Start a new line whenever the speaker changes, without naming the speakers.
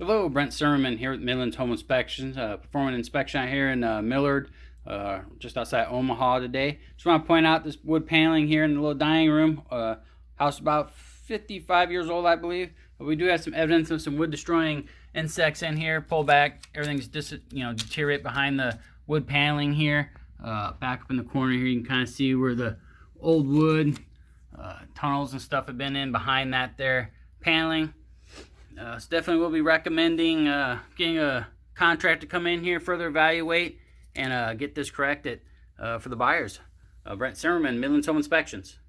Hello, Brent Sermon here with Midlands Home Inspections, performing an inspection out here in Millard, just outside Omaha today. Just want to point out this wood paneling here in the little dining room. House about 55 years old, I believe. But we do have some evidence of some wood destroying insects in here. Pull back, everything's deteriorate behind the wood paneling here. Back up in the corner here, you can kind of see where the old wood tunnels and stuff have been in behind that there paneling. So definitely we'll be recommending getting a contractor to come in here, further evaluate, and get this corrected for the buyers. Brent Zimmerman, Midlands Home Inspections.